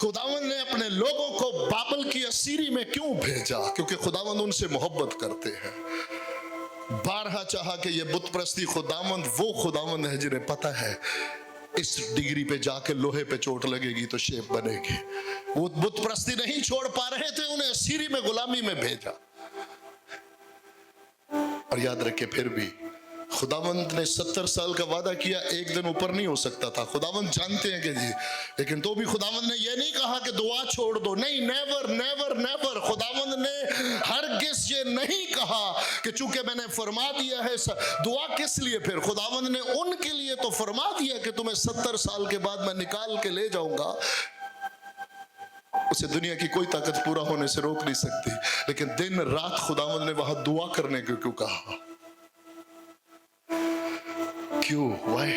खुदावंद ने अपने लोगों को बाबल की असीरी में क्यों भेजा? क्योंकि खुदावंद उनसे मोहब्बत करते हैं। बारहा चाहा कि ये बुत परस्ती खुदावंद वो खुदावंद है जिन्हें पता है इस डिग्री पे जाके लोहे पे चोट लगेगी तो शेप बनेगी। वो बुत परस्ती नहीं छोड़ पा रहे थे, उन्हें असीरी में गुलामी में भेजा। और याद रखे फिर भी खुदावंद ने 70 साल का वादा किया, एक दिन ऊपर नहीं हो सकता था। खुदावंद जानते हैं कि जी, लेकिन तो भी खुदावंद ने यह नहीं कहा कि दुआ छोड़ दो, नहीं, नेवर नेवर नेवर। खुदावंद ने हरगिज़ ये नहीं कहा कि चूंकि मैंने फरमा दिया है दुआ किस लिए। फिर खुदावंद ने उनके लिए तो फरमा दिया कि तुम्हें 70 साल के बाद मैं निकाल के ले जाऊंगा। उसे दुनिया की कोई ताकत पूरा होने से रोक नहीं सकती, लेकिन दिन रात खुदावंद ने वहां दुआ करने को क्यों कहा? क्यों? वाई?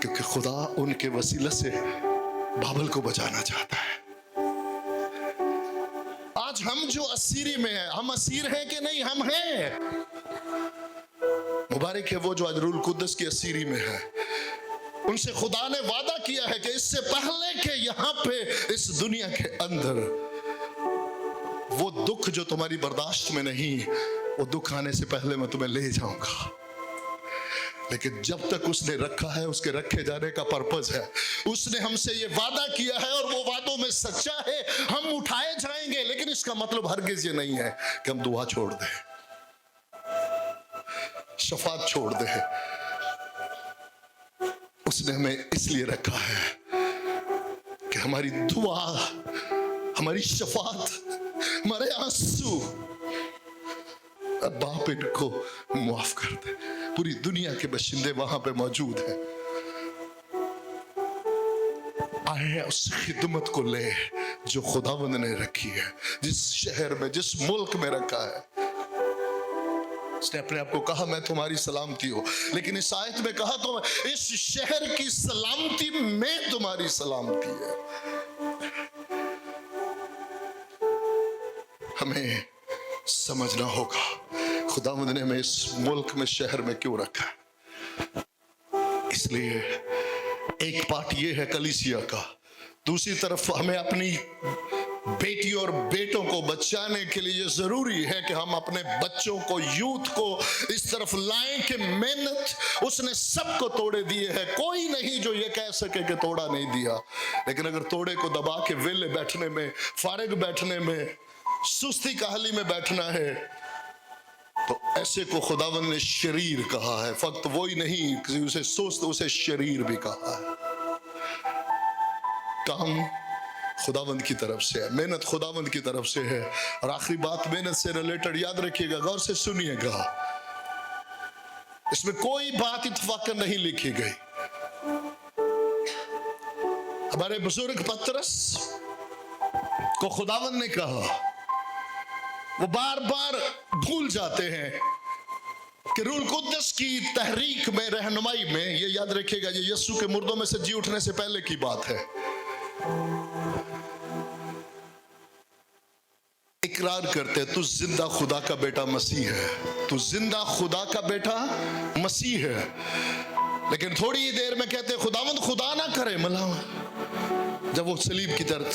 क्योंकि खुदा उनके वसीला से बाबल को बचाना चाहता है। आज हम जो असीरी में हैं, हम असीर हैं कि नहीं? हम हैं। मुबारक है वो जो आज रूल कुद्दस की असीरी में है। उनसे खुदा ने वादा किया है कि इससे पहले के यहां पे इस दुनिया के अंदर वो दुख जो तुम्हारी बर्दाश्त में नहीं, वो दुख आने से पहले मैं तुम्हें ले जाऊंगा। लेकिन जब तक उसने रखा है, उसके रखे जाने का पर्पस है। उसने हमसे ये वादा किया है और वो वादों में सच्चा है। हम उठाए जाएंगे, लेकिन इसका मतलब हरगिज ये नहीं है कि हम दुआ छोड़ दें, शफात छोड़ दें। उसने हमें इसलिए रखा है कि हमारी दुआ, हमारी शफात, हमारे आंसू बाप इनको माफ कर दे। पूरी दुनिया के बशिंदे वहां पे मौजूद हैं। आए उस खिदमत को ले जो खुदावंद ने रखी है, जिस शहर में, जिस मुल्क में रखा है। उसने अपने आप को कहा मैं तुम्हारी सलामती हो, लेकिन इस आयत में कहा तो इस शहर की सलामती में तुम्हारी सलामती है। हमें समझना होगा खुदावंद ने हमें इस मुल्क में, शहर में क्यों रखा है। इसलिए एक पार्ट ये है कलीसिया का, दूसरी तरफ हमें अपनी बेटी और बेटों को बचाने के लिए जरूरी है कि हम अपने बच्चों को, यूथ को इस तरफ लाएं कि मेहनत उसने सबको तोड़े दिए है। कोई नहीं जो ये कह सके कि तोड़ा नहीं दिया। लेकिन अगर तोड़े को दबा के वेले बैठने में, फारिग बैठने में, सुस्ती काहली में बैठना है, तो ऐसे को खुदावंद ने शरीर कहा है। फक्त वो ही नहीं, उसे सुस्त, उसे शरीर भी कहा है। काम खुदावंद की तरफ से है, मेहनत खुदावंद की तरफ से है। और आखिरी बात मेहनत से रिलेटेड याद रखिएगा, गौर से सुनिएगा, इसमें कोई बात इत्तफाकन नहीं लिखी गई। हमारे बुजुर्ग पतरस को खुदावंद ने कहा, वो बार बार भूल जाते हैं कि रूल कुद्दस की तहरीक में, रहनुमाई में, ये याद रखिएगा, ये यीशु के मुर्दों में से जी उठने से पहले की बात है। इकरार करते तू जिंदा खुदा का बेटा मसीह है, तू जिंदा खुदा का बेटा मसीह है। लेकिन थोड़ी देर में कहते खुदावंद खुदा ना करे मला, जब वो सलीब की तरफ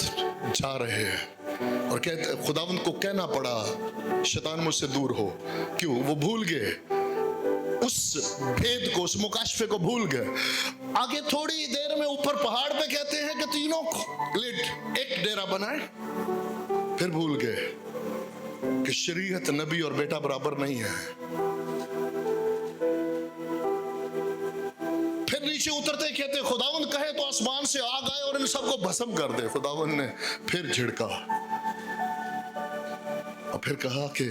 जा रहे हैं और कहते खुदावंद को कहना पड़ा शैतान मुझसे दूर हो। क्यों? वो भूल गए उस भेद को, उस मुकाशफे को भूल गए। आगे थोड़ी देर में ऊपर पहाड़ पे कहते हैं कि तीनों एक डेरा बनाए, फिर भूल गए कि शरीयत, नबी और बेटा बराबर नहीं है। फिर नीचे उतरते कहते खुदावंद कहे तो आसमान से आग आए और इन सबको भस्म कर दे। खुदावंद ने फिर झिड़का और फिर कहा कि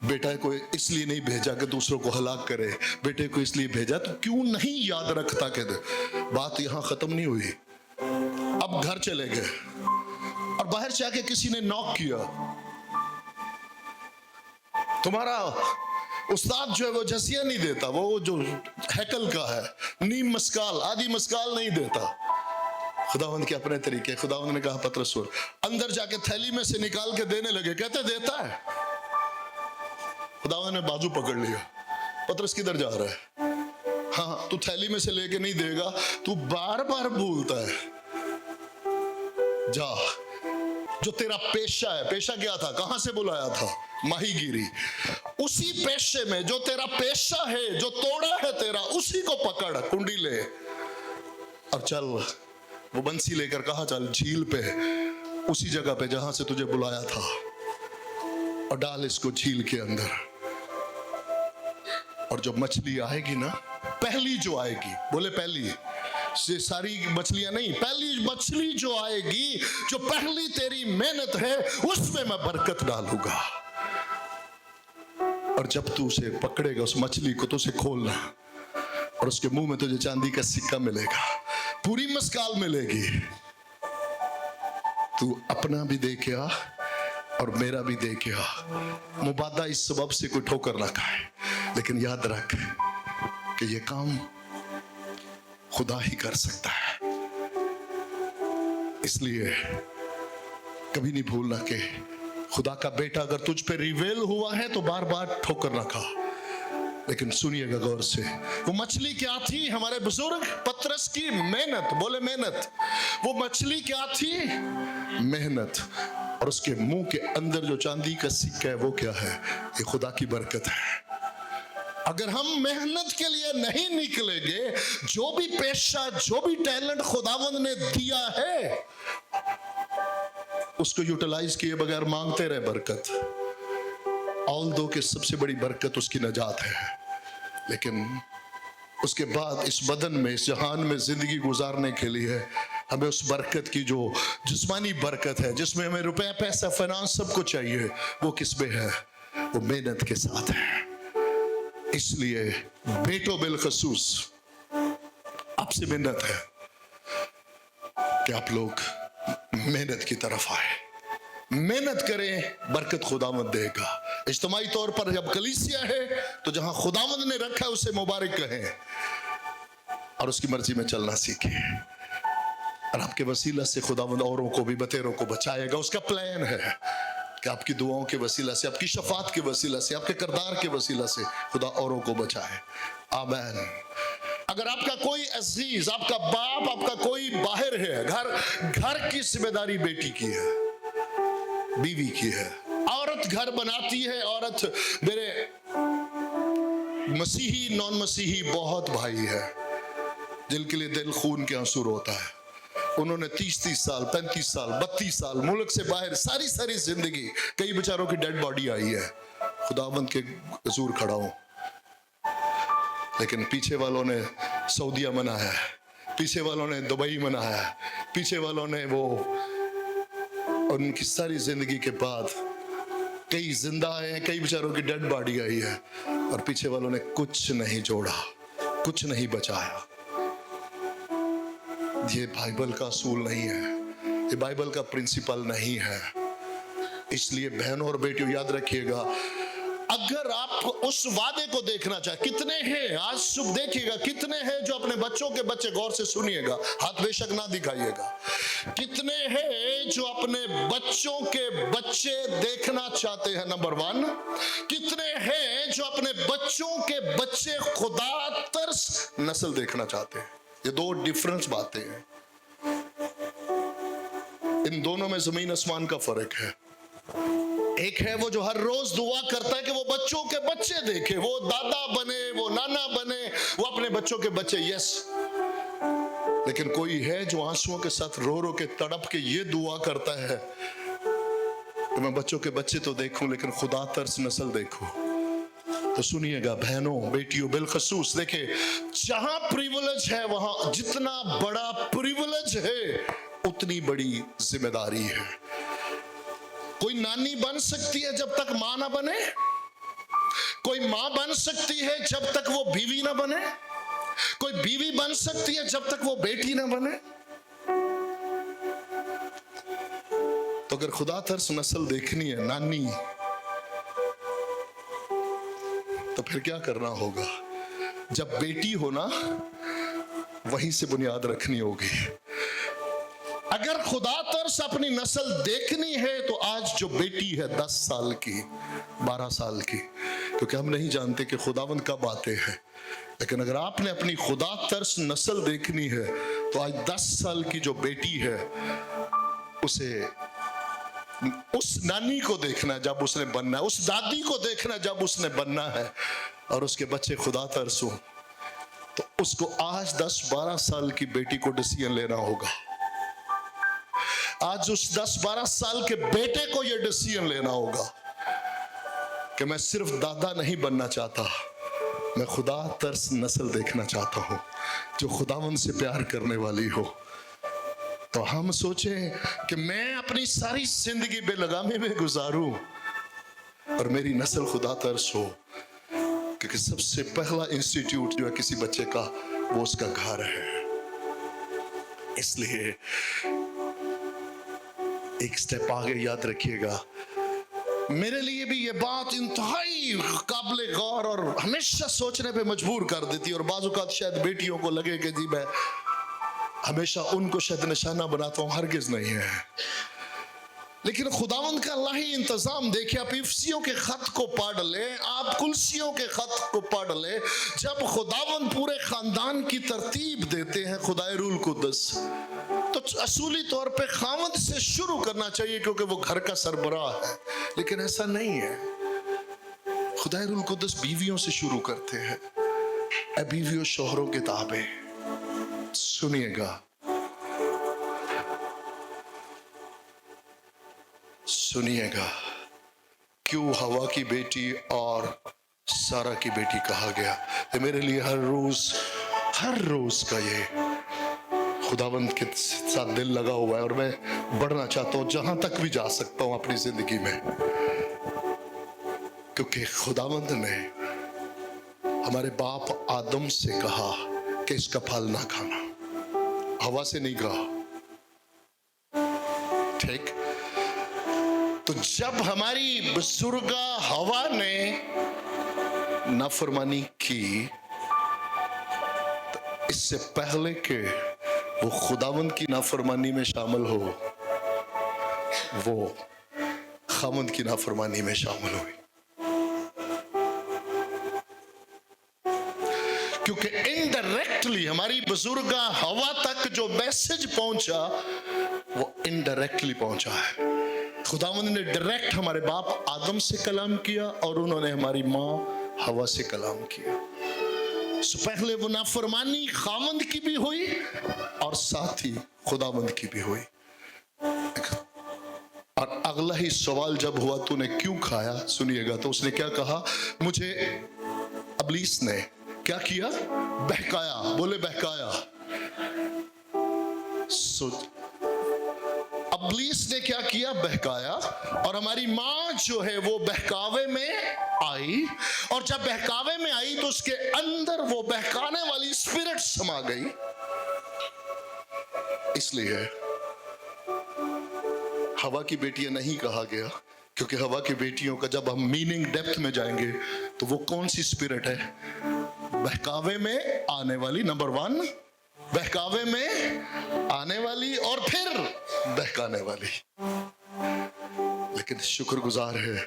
बेटा को इसलिए नहीं भेजा कि दूसरों को हलाक करे, बेटे को इसलिए भेजा तो क्यों नहीं याद रखता। कहते बात यहां खत्म नहीं हुई। अब घर चले गए और बाहर से आके किसी ने नॉक किया, तुम्हारा उस्ताद जो है वो जसिया नहीं देता, वो जो हैकल का है, नीम मस्काल, आदि मस्काल नहीं देता। खुदावंद के अपने तरीके। खुदावंद ने कहा पतरस सुन, अंदर जाके थैली में से निकाल के देने लगे। कहते देता है। खुदावंद ने बाजू पकड़ लिया, पतरस किधर जा रहा है? हाँ, तू थैली में से लेके नहीं देगा, तू बार बार भूलता है। जा, जो तेरा पेशा है, पेशा क्या था, कहां से बुलाया था, माहीगिरी, उसी पेशे में जो तेरा पेशा है, जो तोड़ा है तेरा, उसी को पकड़, कुंडी ले और चल। वो बंसी लेकर कहा चल झील पे, उसी जगह पे जहां से तुझे बुलाया था, और डाल इसको झील के अंदर। और जो मछली आएगी ना, पहली जो आएगी, बोले पहली से सारी मछलियां नहीं, पहली मछली जो आएगी, जो पहली तेरी मेहनत है, उसमें मैं बरकत डालूंगा। और जब तू उसे पकड़ेगा, उस मछली को, तो उसे खोलना और उसके मुंह में तुझे चांदी का सिक्का मिलेगा, पूरी मस्काल मिलेगी। तू अपना भी दे के आ और मेरा भी दे के आ। मुबादा इस सबब से कोई ठोकर ना खाए, लेकिन याद रख कि ये काम खुदा ही कर सकता है। इसलिए कभी नहीं भूलना कि खुदा का बेटा अगर तुझ पे रिवेल हुआ है तो बार बार ठोकर ना खा। लेकिन सुनिएगा गौर से, वो मछली क्या थी? हमारे बुजुर्ग पतरस की मेहनत, बोले मेहनत। वो मछली क्या थी? मेहनत। और उसके मुंह के अंदर जो चांदी का सिक्का है वो क्या है? ये खुदा की बरकत है। अगर हम मेहनत के लिए नहीं निकलेंगे, जो भी पेशा, जो भी टैलेंट खुदावंद ने दिया है, उसको यूटिलाइज किए बगैर मांगते रहे बरकत। ऑल दो कि सबसे बड़ी बरकत उसकी नजात है, लेकिन उसके बाद इस बदन में, इस जहान में जिंदगी गुजारने के लिए हमें उस बरकत की, जो जिस्मानी बरकत है, जिसमें हमें रुपया पैसा फाइनेंस सब कुछ चाहिए, वो किस में है? वो मेहनत के साथ है। इसलिए बेटो बिलखसूस आपसे मिन्नत है कि आप लोग मेहनत की तरफ आए, मेहनत करें, बरकत खुदावंद देगा। इज्तिमाई तौर पर जब कलीसिया है तो जहां खुदावंद ने रखा है उसे मुबारक कहें और उसकी मर्जी में चलना सीखें। और आपके वसीला से खुदावंद औरों को भी, बतेरों को बचाएगा। उसका प्लान है कि आपकी दुआओं के वसीला से, आपकी शफात के वसीला से, आपके किरदार के वसीला से खुदा औरों को बचाए। आमीन। अगर आपका कोई अजीज, आपका बाप, आपका कोई बाहर है, घर की जिम्मेदारी बेटी की है, बीवी की है। औरत घर बनाती है। औरत, मेरे मसीही नॉन मसीही बहुत भाई है जिनके लिए दिल खून के आंसू रोता है। उन्होंने 30-30 साल, 35 साल, 32 साल मुल्क से बाहर, सारी जिंदगी, कई बेचारों की डेड बॉडी आई है। खुदावंद के हुजूर खड़ा हूं, लेकिन पीछे वालों ने सऊदिया मनाया, पीछे वालों ने दुबई मनाया, पीछे वालों ने वो, उनकी सारी जिंदगी के बाद कई जिंदा आए हैं, कई बेचारों की डेड बॉडी आई है, और पीछे वालों ने कुछ नहीं जोड़ा, कुछ नहीं बचाया। ये बाइबल का असूल नहीं है, ये बाइबल का प्रिंसिपल नहीं है। इसलिए बहनों और बेटियों याद रखिएगा, अगर आप उस वादे को देखना चाहे, कितने हैं आज सुबह देखिएगा, कितने हैं जो अपने बच्चों के बच्चे, गौर से सुनिएगा, हाथ बेशक ना दिखाइएगा, कितने हैं जो अपने बच्चों के बच्चे देखना चाहते हैं? नंबर 1। कितने हैं जो अपने बच्चों के बच्चे खुदा तरस नस्ल देखना चाहते हैं? ये दो डिफरेंस बातें हैं, इन दोनों में जमीन आसमान का फर्क है। एक है वो जो हर रोज दुआ करता है कि वो बच्चों के बच्चे देखे, वो दादा बने, वो नाना बने, वो अपने बच्चों के बच्चे, यस। लेकिन कोई है जो आंसुओं के साथ रो रो के तड़प के ये दुआ करता है कि मैं बच्चों के बच्चे तो देखूं, लेकिन खुदा तरस नस्ल देखूं। तो सुनिएगा बहनों, बेटियों, बिलखसूस देखे, जहां प्रिविलेज है, वहां जितना बड़ा प्रिविलेज है उतनी बड़ी जिम्मेदारी है। कोई नानी बन सकती है जब तक मां ना बने, कोई मां बन सकती है जब तक वो बीवी ना बने, कोई बीवी बन सकती है जब तक वो बेटी ना बने। तो अगर खुदा तरस नस्ल देखनी है, नानी, तो फिर क्या करना होगा? जब बेटी हो ना, वहीं से बुनियाद रखनी होगी। अगर खुदा तरस अपनी नस्ल देखनी है तो आज जो बेटी है 10 साल की, 12 साल की, क्योंकि हम नहीं जानते कि खुदावंद कब आते हैं, लेकिन अगर आपने अपनी खुदा तरस नस्ल देखनी है तो आज 10 साल की जो बेटी है उसे उस नानी को देखना जब उसने बनना है, उस दादी को देखना जब उसने बनना है, और उसके बच्चे खुदा तरस हो, तो उसको आज 10-12 साल की बेटी को डिसीजन लेना होगा। आज उस 10-12 साल के बेटे को यह डिसीजन लेना होगा कि मैं सिर्फ दादा नहीं बनना चाहता, मैं खुदा तरस नस्ल देखना चाहता हूं जो खुदावन से प्यार करने वाली हो। तो हम सोचें कि मैं अपनी सारी जिंदगी बेलगामी में गुजारूं और मेरी नस्ल खुदा तरस हो, क्योंकि सबसे पहला इंस्टीट्यूट जो है किसी बच्चे का, वो उसका घर है। इसलिए एक स्टेप आगे याद रखिएगा, मेरे लिए भी ये बात इंतहाई काबिले गौर और हमेशा सोचने पे मजबूर कर देती है। और बाज़-औक़ात शायद बेटियों को लगे कि जी मैं हमेशा उनको शायद निशाना बनाता हूं, हरगिज नहीं है। लेकिन खुदावंद का अल्लाही इंतजाम देखिए, आप इफ्सियों के खत को पढ़ ले, आप कुलसियों के खत को पढ़ ले, जब खुदावंद पूरे खानदान की तरतीब देते हैं खुदाए रूल कुद्दस, तो असूली तौर पे खामद से शुरू करना चाहिए क्योंकि वो घर का सरबराह है। लेकिन ऐसा नहीं है, खुदाए रूल कुद्दस बीवियों से शुरू करते हैं। ऐ बीवियों शोहरों के ताबे सुनिएगा, सुनिएगा क्यों हवा की बेटी और सारा की बेटी कहा गया। ये मेरे लिए हर रोज का ये खुदावंद के साथ दिल लगा हुआ है और मैं बढ़ना चाहता हूं जहां तक भी जा सकता हूं अपनी जिंदगी में, क्योंकि खुदावंद ने हमारे बाप आदम से कहा कि इसका फल ना खाना, हवा से नहीं कहा। ठीक, तो जब हमारी बुजुर्गा हवा ने नाफरमानी की, तो इससे पहले के वो खुदावंद की नाफरमानी में शामिल हो, वो खामद की नाफरमानी में शामिल हुई। क्योंकि इनडायरेक्टली हमारी बुजुर्गा हवा तक जो मैसेज पहुंचा वो इनडायरेक्टली पहुंचा है। खुदावंद ने डायरेक्ट हमारे बाप आदम से कलाम किया और उन्होंने हमारी माँ हवा से कलाम किया। पहले वो नाफरमानी खामद की भी हुई और साथ ही खुदावंद की भी हुई। और अगला ही सवाल जब हुआ तूने क्यों खाया, सुनिएगा, तो उसने क्या कहा, मुझे इब्लीस ने क्या किया, बहकाया। बोले बहकाया। इब्लीस ने क्या किया, बहकाया। और हमारी माँ जो है वो बहकावे में आई, और जब बहकावे में आई तो उसके अंदर वो बहकाने वाली स्पिरिट समा गई। इसलिए हवा की बेटियां नहीं कहा गया, क्योंकि हवा की बेटियों का जब हम मीनिंग डेप्थ में जाएंगे तो वो कौन सी स्पिरिट है, बहकावे में आने वाली, नंबर 1 बहकावे में आने वाली और फिर बहकाने वाली। लेकिन शुक्रगुजार है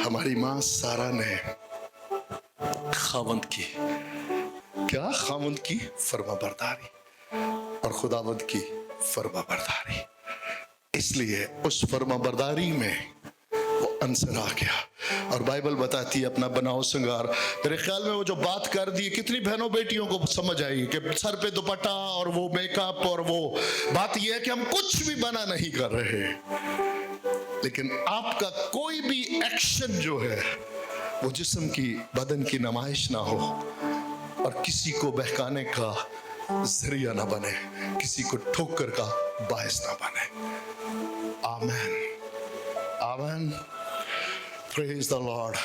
हमारी मां सारा ने खामद की क्या, खामद की फरमाबरदारी और खुदावंद की फरमाबरदारी। इसलिए उस फरमाबरदारी में वो आंसर आ गया। और बाइबल बताती है अपना बनाओ श्रृंगार। मेरे ख्याल में वो जो बात कर दी, कितनी बहनों बेटियों को समझ आई कि सर पे दुपट्टा और वो मेकअप और वो बात ये है कि हम कुछ भी बना नहीं कर रहे, लेकिन आपका कोई भी एक्शन जो है वो जिस्म की, बदन की नुमाइश ना हो और किसी को बहकाने का जरिया ना बने, किसी को ठोकर का बायस ना बने। आमेन, आमेन, प्रेज द लॉर्ड।